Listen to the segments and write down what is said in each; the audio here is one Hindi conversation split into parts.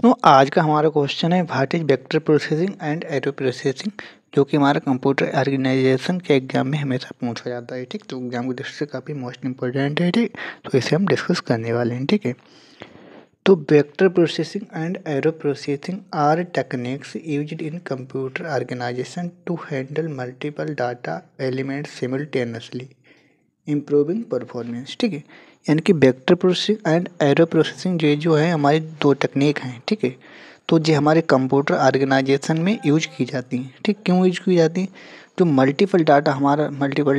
तो आज का हमारा क्वेश्चन है what is vector processing and array processing, जो कि हमारा कंप्यूटर ऑर्गेनाइजेशन के एग्जाम में हमेशा पूछा जाता है। ठीक, तो एग्जाम की दृष्टि से काफ़ी मोस्ट इंपॉर्टेंट है। ठीक, तो इसे हम डिस्कस करने वाले हैं। ठीक है, तो vector processing and array processing are techniques used in computer organisation to handle multiple data elements simultaneously improving performance. ठीक है, यानी कि vector processing and array processing ये जो है हमारी दो टेक्निक हैं। ठीक है, तो ये हमारे कंप्यूटर ऑर्गेनाइजेशन में यूज की जाती हैं। ठीक, क्यों यूज की जाती हैं? जो मल्टीपल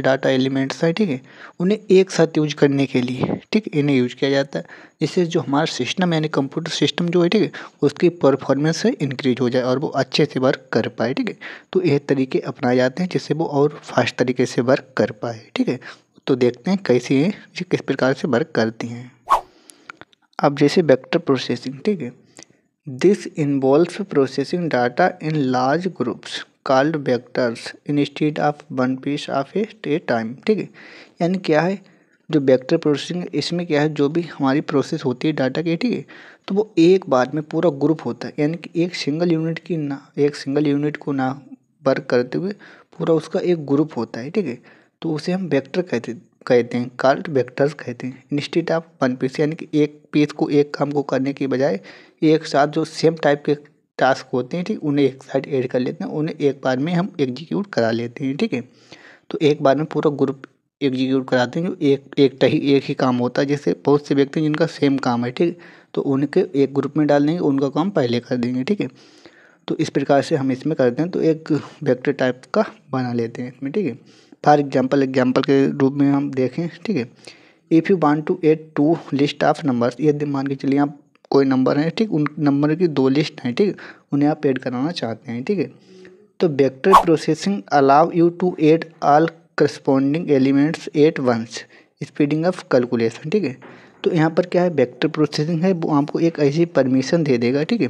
डाटा एलिमेंट्स है, ठीक है, उन्हें एक साथ यूज करने के लिए, ठीक, इन्हें यूज किया जाता है, जिससे जो हमारा सिस्टम यानी कंप्यूटर सिस्टम जो है, ठीक है, उसकी परफॉर्मेंस है इंक्रीज हो जाए और वो अच्छे से वर्क कर पाए। ठीक है, तो ये तरीके अपनाए जाते हैं जिससे वो और फास्ट तरीके से वर्क कर पाए। ठीक है, तो देखते हैं कैसे ये किस प्रकार से वर्क करती हैं। अब जैसे वेक्टर प्रोसेसिंग, ठीक है, this involves processing data in large groups called vectors instead of one piece of a time. ठीक है, यानी क्या है जो वेक्टर प्रोसेसिंग, इसमें क्या है जो भी हमारी प्रोसेस होती है डाटा की, ठीक है, तो वो एक बार में पूरा ग्रुप होता है, यानी कि एक सिंगल यूनिट को ना वर्क करते हुए पूरा उसका एक ग्रुप होता है। ठीक है, तो उसे हम वेक्टर कहते हैं कॉल्ड वेक्टर्स कहते हैं इंस्टेड ऑफ वन पीस, यानी कि एक पीस को, एक काम को करने की बजाय एक साथ जो सेम टाइप के टास्क होते हैं, ठीक, उन्हें एक साथ ऐड कर लेते हैं, उन्हें एक बार में हम एग्जीक्यूट करा लेते हैं। ठीक है, तो एक बार में पूरा ग्रुप एग्जीक्यूट कराते हैं, जो एक ही काम होता है। जैसे बहुत से व्यक्ति जिनका सेम काम है, ठीक, तो उनके एक ग्रुप में डाल देंगे, उनका काम पहले कर देंगे। ठीक है, तो इस प्रकार से हम इसमें करते हैं, तो एक वेक्टर टाइप का बना लेते हैं इसमें। ठीक है, फॉर एग्जाम्पल के रूप में हम देखें। ठीक है, if you want to add to list of numbers, यदि मान के चलिए आप कोई नंबर है, ठीक, उन नंबर की दो लिस्ट हैं, ठीक, उन्हें आप ऐड कराना चाहते हैं। ठीक है, तो vector processing allow you to add all corresponding elements at once speeding of calculation. ठीक है, तो यहाँ पर क्या है, वेक्टर प्रोसेसिंग है वो आपको एक ऐसी परमिशन दे देगा, ठीक है,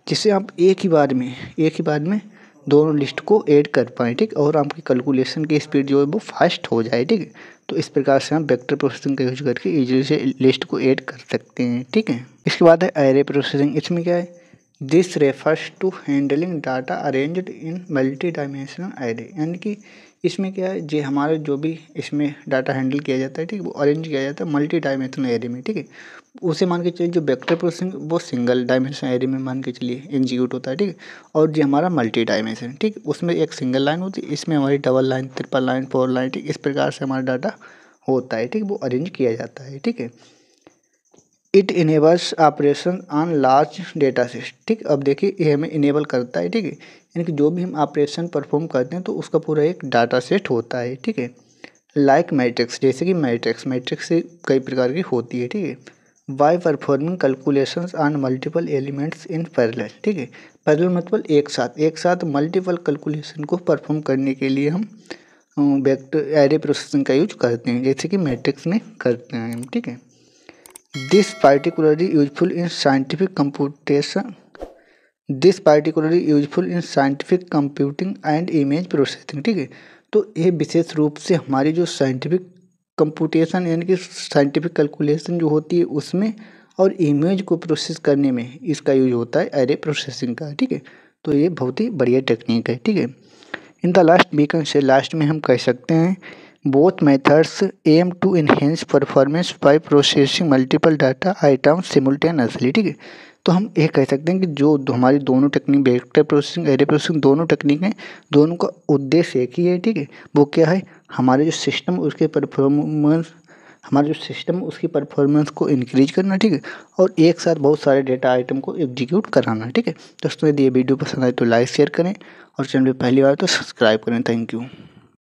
जिससे आप एक ही बार में दोनों लिस्ट को ऐड कर पाएँ। ठीक, और आपकी कैलकुलेशन की स्पीड जो है वो फास्ट हो जाए। ठीक है, तो इस प्रकार से हम वेक्टर प्रोसेसिंग का यूज करके इजीली से लिस्ट को ऐड कर सकते हैं। ठीक है, इसके बाद है एरे प्रोसेसिंग। इसमें क्या है, this refers to handling data arranged in multi dimensional array, यानी कि इसमें क्या है, जो हमारा जो भी इसमें डाटा हैंडल किया जाता है, ठीक, वो अरेंज किया जाता है मल्टी डायमेंशनल एरे में। ठीक है, उसे मान के चलिए जो वेक्टर प्रोसेसिंग वो सिंगल डायमेंशनल एरे में मान के चलिए एग्जीक्यूट होता है। ठीक है, और जो हमारा मल्टी डायमेंशन, ठीक, उसमें एक सिंगल लाइन होती है, इसमें हमारी double line, triple line, four line, ठीक, इस प्रकार से हमारा डाटा होता है। ठीक, वो अरेंज किया जाता है। ठीक है, it enables operation on large data set. ठीक, अब देखिए ये हमें इनेबल करता है। ठीक है, यानी कि जो भी हम ऑपरेशन परफॉर्म करते हैं तो उसका पूरा एक डाटा सेट होता है। ठीक है, लाइक मैट्रिक्स, जैसे कि मैट्रिक्स से कई प्रकार की होती है। ठीक है, by performing calculations on multiple elements in parallel. ठीक है, पैरेलल मतलब एक साथ मल्टीपल कैलकुलेशन को परफॉर्म करने के लिए हम वेक्टर एरे प्रोसेसिंग का यूज करते हैं, जैसे कि मैट्रिक्स में करते हैं हम। ठीक है, this particularly useful in scientific computation computing and image processing. ठीक है, तो ये विशेष रूप से हमारी जो साइंटिफिक कंप्यूटेशन यानी कि साइंटिफिक कैलकुलेशन जो होती है उसमें और इमेज को प्रोसेस करने में इसका यूज होता है एरे प्रोसेसिंग का। ठीक है, तो ये बहुत ही बढ़िया टेक्निक है। ठीक है, in the last we can say, last में हम कह सकते हैं both methods aim to enhance performance by processing multiple data items simultaneously. ठीक है, तो हम ये कह सकते हैं कि जो हमारी दोनों technique vector processing array processing दोनों टेक्निक हैं, दोनों का उद्देश्य एक ही है। ठीक है, वो क्या है, हमारे जो सिस्टम उसकी परफॉर्मेंस को इंक्रीज करना। ठीक है, और एक साथ बहुत सारे डेटा आइटम को एग्जीक्यूट कराना। ठीक है, दोस्तों यदि ये वीडियो पसंद आए तो लाइक शेयर करें और चैनल पे पहली बार तो सब्सक्राइब करें। Thank you.